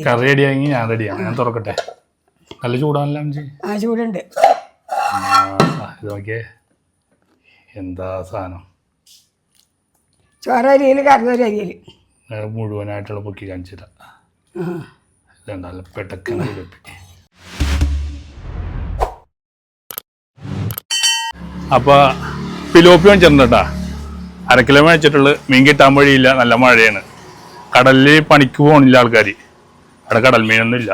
കറി റെഡിയായെങ്കിൽ ഞാൻ റെഡിയാണ്. ഞാൻ തുറക്കട്ടെ. നല്ല ചൂടാണല്ലോ അമ്മച്ചി. ആ ചൂടുണ്ട്. ഇത് നോക്കിയേ എന്താ സാധനം. ചോറരിയിൽ കറിയരിയിൽ മുഴുവനായിട്ടുള്ള പൊക്കി കാണിച്ചില്ല. ഇതുണ്ടല്ല പെട്ടക്കണ വെപ്പി. അപ്പോൾ പിലോപ്പി വാങ്ങിച്ചിട്ടുണ്ടാ. 1/2 കിലോ മേടിച്ചിട്ടുള്ളു. മീൻ കിട്ടാൻ വഴിയില്ല, നല്ല മഴയാണ്. കടലിൽ പണിക്ക് പോകണില്ല ആൾക്കാർ. അവിടെ കടൽ മീനൊന്നും ഇല്ല.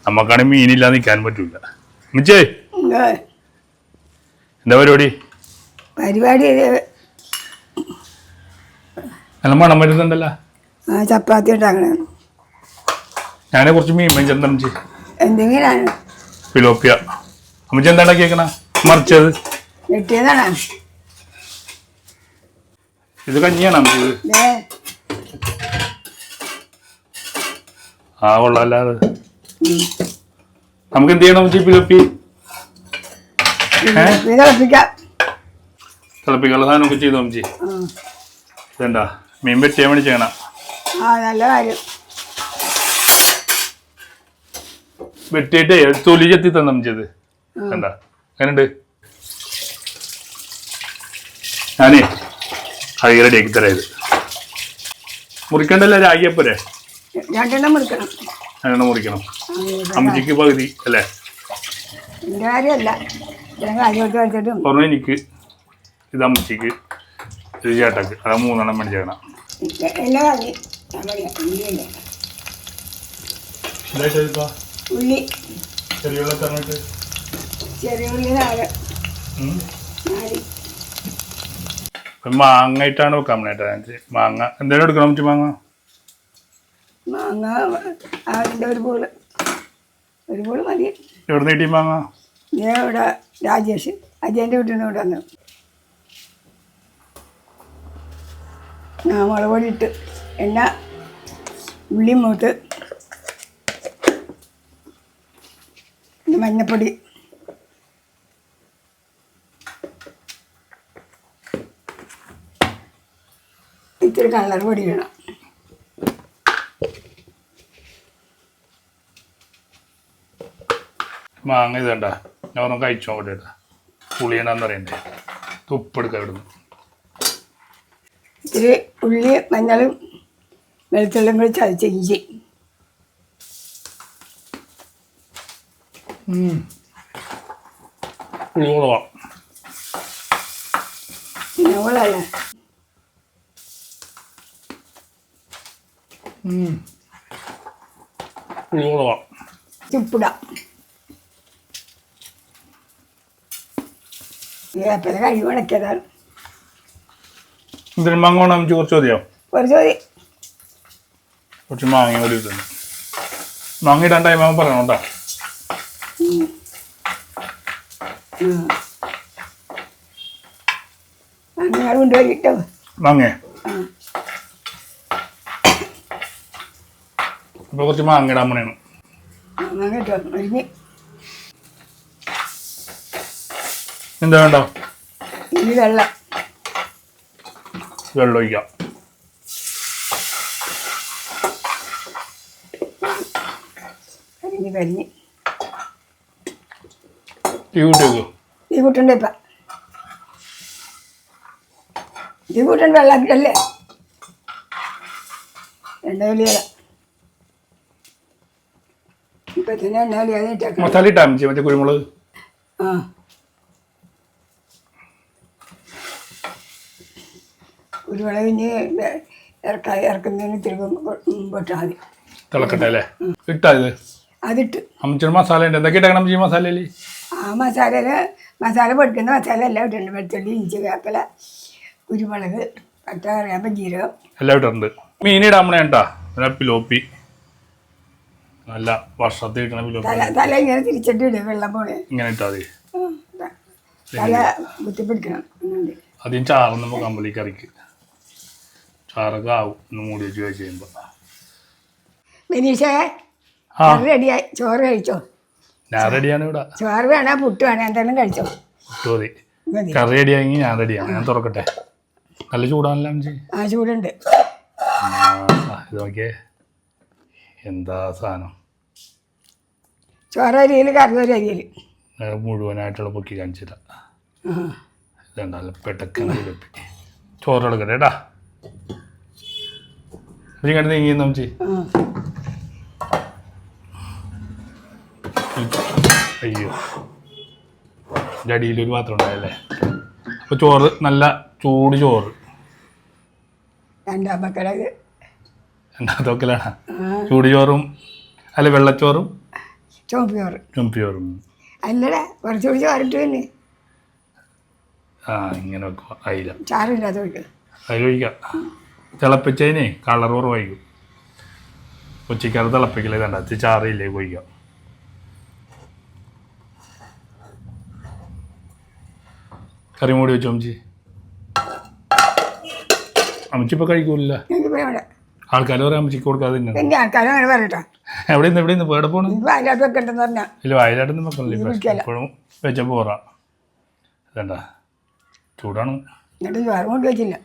നമുക്കാണെങ്കിൽ മീനില്ലാതെ നിൽക്കാൻ പറ്റൂല. മിച്ചേ എന്താ പരിപാടി? നല്ല മണം വരുന്നുണ്ടല്ലോ. ചപ്പാത്തി ഉണ്ടാക്കണേ. ഞാനെ കുറച്ച് മീൻ മേടിച്ചിട്ടുണ്ട് അമ്മച്ചി. എന്തെങ്കിലും പിലോപ്പിയ. അമ്മച്ചി എന്താ ഉണ്ടാക്കിയേക്കണ? മറിച്ചത് വെട്ടിയതാണ്. ഇത് കഞ്ഞിയാണ് അമ്മച്ചി. ആ കൊള്ളാല്ലാതെ. നമുക്ക് എന്ത് ചെയ്യണം അമ്മച്ചി? പിലോപ്പി തിളപ്പിക്കാനുള്ള സാധനമൊക്കെ ചെയ്തു അമ്മച്ചി. ഇതെന്താ മീൻ വെട്ടിയാൻ വേണ്ടി ചെയ്യണം. നല്ല കാര്യം. വെട്ടിയിട്ടേ തൊലി ചെത്തി തന്നെ അമ്മച്ചത്. എന്താ അങ്ങനുണ്ട്? ഞാനേ കൈ റെഡിയാക്കി തരാം. ഇത് മുറിക്കണ്ടല്ലോ, രാഗിയപ്പോരെ? രണ്ടെണ്ണം മുറിക്കണം. രണ്ടെണ്ണം മുറിക്കണം. അമ്മച്ചിക്ക് പകുതി അല്ലേ? എൻ്റെ കാര്യമല്ല, പറഞ്ഞു എനിക്ക്. ഇത് അമ്മച്ചിക്ക്, ഇത് ചേട്ടക്ക്. അത് 3 എണ്ണം മേടിച്ചേക്കണം. ഉള്ളി ചെറിയ ഉള്ളി 4. മാങ്ങായിട്ടാണ് വെക്കാൻ വേണ്ടിട്ട്. മാങ്ങ എന്തെങ്കിലും എടുക്കണം അമ്മച്ചി? മാങ്ങ അതിൻ്റെ ഒരു പൂള് മതി. എവിടെ നിന്ന് കിട്ടി മാങ്ങ? ഞാൻ ഇവിടെ രാജേഷ് അജയൻ്റെ വീട്ടിൽ നിന്ന് ഇവിടെ വന്നു. മുളക് പൊടി ഇട്ട് എണ്ണ ഉള്ളി മൂത്ത് മഞ്ഞപ്പൊടി ഇത്തിരി കളർ പൊടി വേണം. മാങ്ങ ഇതണ്ട ഞാൻ ഒന്നും കഴിച്ചോ ഇവിടെ പുളിയണമെന്ന് പറയണ്ടേ. ഉപ്പെടുക്കാം ഇവിടുന്ന്. ഇത്തിരി ഉള്ളി മഞ്ഞളും വെളുത്തുള്ളിയും കൂടി ചതച്ച് ഇഞ്ചി. പുളി കുറവാ. ഞങ്ങളല്ലേ പുളി കുറവാ. ഉപ്പിടാം. വേപ്പല കഴിവ് ഉണക്കിയതാണ്. എന്തിനും മാങ്ങ വേണം അമ്മച്ചി? കുറച്ച് മതിയോ? കുറച്ച് മതി. കുറച്ച് മാങ്ങ കൂടി ഇട്ടുണ്ട്. മാങ്ങ ഇടാൻ ടൈം ആകുമ്പോൾ പറയണം കേട്ടോ. അങ്ങനെ കൊണ്ടുപോയി കിട്ടോ മാങ്ങ. ഇപ്പൊ കുറച്ച് മാങ്ങ ഇടാൻ പണിയാണ്. മാങ്ങ കിട്ടോ മരുന്ന്. എന്താ വേണ്ട? ഇനി വെള്ളം ഒഴിക്കാം. കരിഞ്ഞ് തീ കൂട്ടി വെക്കോ? തീ കൂട്ടണ്ട. ഇപ്പം തീ കൂട്ടണ്ട. വെള്ളാക്കിട്ടല്ലേ എണ്ണ വലിയതാ. ഇപ്പം തന്നെ എണ്ണ വലിയാതെ ഇട്ടേക്കാം. മസാല ഇട്ടാ അമ്മച്ചി? മറ്റേ കുരുമുളക്. കുരുമുളക് ഇനി ഇറക്കുന്നതിന് ഇത്തിരി മുമ്പോട്ടാൽ മതി. തിളക്കട്ടെ അല്ലേ? ഇട്ടാ ഇത്? അതിട്ട് അമ്മച്ചിയുടെ മസാല ഉണ്ട്. എന്തൊക്കെ ഇട്ടേക്കണം അമ്മച്ചി മസാലയിൽ? ആ മസാല പൊടിക്കുന്ന മസാല എല്ലാം ഇട്ടിട്ടുണ്ട്. വെളുത്തുള്ളി, ഇഞ്ചി, വേപ്പില, കുരുമുളക്, പട്ട, കറിവേപ്പില, ജീരകം എല്ലാം ഇട്ടിട്ടുണ്ട്. മീനിടാൻ പണേ കേട്ടാ. പിലോപ്പി നല്ല വർഷത്തിൽ കിട്ടണ പിലോപ്പി. തല ഇങ്ങനെ തിരിച്ചിട്ട് ഇടും. വെള്ളം പോലെ ഇങ്ങനെ ഇട്ടാ മതി. തല കുത്തിപ്പിടിക്കണം. ആദ്യം ചാറൊന്ന് കമ്പലി കറിക്ക് ചാറൊക്കെ ആവും. ഒന്ന് മൂടി വെച്ച് കഴിച്ച് കഴിയുമ്പോ. ബനീഷേ റെഡിയായി. ചോറ് കഴിച്ചോ? ഞാൻ റെഡിയാണ്. ഇവിടെ ചോറ് വേണോ പുട്ട് വേണോ എന്തെങ്കിലും കഴിച്ചോ? പുട്ട് മതി. കറി റെഡിയായെങ്കിൽ ഞാൻ റെഡിയാണ്. ഞാൻ തുറക്കട്ടെ. നല്ല ചൂടാണല്ലോ അമ്മച്ചി. ആ ചൂടുണ്ട്. ഇത് നോക്കിയേ എന്താ സാധനം. ചോറരിയിൽ കറുതൊരു അരിയിൽ മുഴുവനായിട്ടുള്ള പൊക്കി കാണിച്ചില്ല. ഇതുണ്ടല്ലോ പെട്ടക്കണ പിലോപ്പി. ചോറ് എടുക്കട്ടെ ഏട്ടാ. ഇങ്ങോട്ട് നീങ്ങി നോക്കി. അയ്യോ എൻ്റെ അടിയിലൊരു പാത്രം ഉണ്ടായല്ലേ. അപ്പോൾ ചോറ് നല്ല ചൂട് ചോറ്. രണ്ടാമത്തെ വെക്കലാണ് ചൂട് ചോറും അല്ല വെള്ളച്ചോറും ചുമപ്പ് ചോറ്. ചുമപ്പ് ചോറും. അല്ലടാ കുറച്ചുകൂടി ചോറിട്ട് തന്നെ. ആ ഇങ്ങനെ വെക്കുക. അയില ചാറില്ലാത്ത ഒഴിക്കുക. അതിലൊഴിക്കാം. തിളപ്പിച്ചതിനെ കളർ കുറവായിരിക്കും. ഉച്ചക്കത് തിളപ്പിക്കില്ല. ഇതണ്ട ചാറില്ലേ ഒഴിക്കാം. കറി മൂടി വെച്ചു അമ്മച്ചി. അമ്മച്ചി ഇപ്പൊ കഴിക്കൂല. ആൾക്കാർ പറയാം അമ്മച്ചിക്ക് കൊടുക്കാതെ തന്നെ. എൻ്റെ ആൾക്കാരും അങ്ങനെ പറയട്ടോ. എവിടെയെന്ന് എവിടെ പോകണം? വയലാട്ട് വെക്കണ്ടെന്ന് പറഞ്ഞാൽ ഇല്ല വയലാട്ടൊന്നും വെക്കണില്ല. എപ്പോഴും വെച്ച പോറാ. ഇതണ്ട ചൂടാണ്. എന്നിട്ട് ചോറ് കൊണ്ട് വെച്ചില്ല.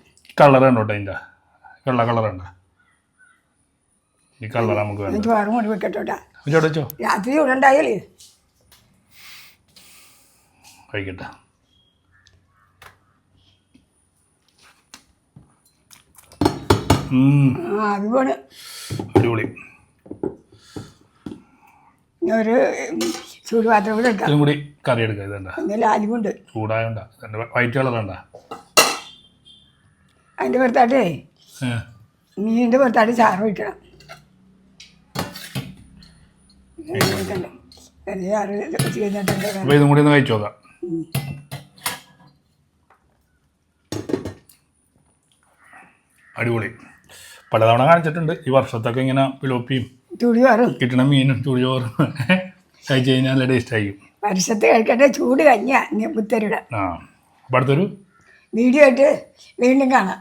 കളർ കണ്ടോട്ടെ അതിൻ്റെ വെള്ള കളറുണ്ട. ഈ കളർ നമുക്ക് വേണ്ട. ചോറ് കൊണ്ട് വെക്കട്ടോട്ടാ. വെച്ചോ രാത്രി ചൂടുണ്ടായാലേ കഴിക്കട്ടെ. അതുപോലെ അടിപൊളി. ഒരു ചൂടുപാത്രം കൂടെ എടുക്കാം. ഇതും കൂടി കറി എടുക്കാം. ഇതണ്ട എന്നാലും ആലുമുണ്ട് ചൂടായോണ്ട. വൈറ്റ് കളറുണ്ട. അതിൻ്റെ പുറത്താട്ടേ മീനിൻ്റെ പുറത്താട്ട് ചാറ് വയ്ക്കണം. ചാറ് വെച്ച് കഴിഞ്ഞിട്ടുണ്ട്. അപ്പോൾ ഇതും കൂടി ഒന്ന് കഴിച്ചു നോക്കാം. അടിപൊളി. പലതവണ കാണിച്ചിട്ടുണ്ട്. ഈ വർഷത്തൊക്കെ ഇങ്ങനെ പിലോപ്പിയും ചൂടുചോറും കിട്ടണ മീനും ചൂടുചോറും കഴിച്ചു കഴിഞ്ഞാൽ നല്ല ടേസ്റ്റ് ആയിരിക്കും. വർഷത്ത് കഴിക്കേണ്ട ചൂട് കഞ്ഞിയാ പുത്തരുടെ. ആ അപ്പോൾ അടുത്തൊരു വീഡിയോ ആയിട്ട് വീണ്ടും കാണാം.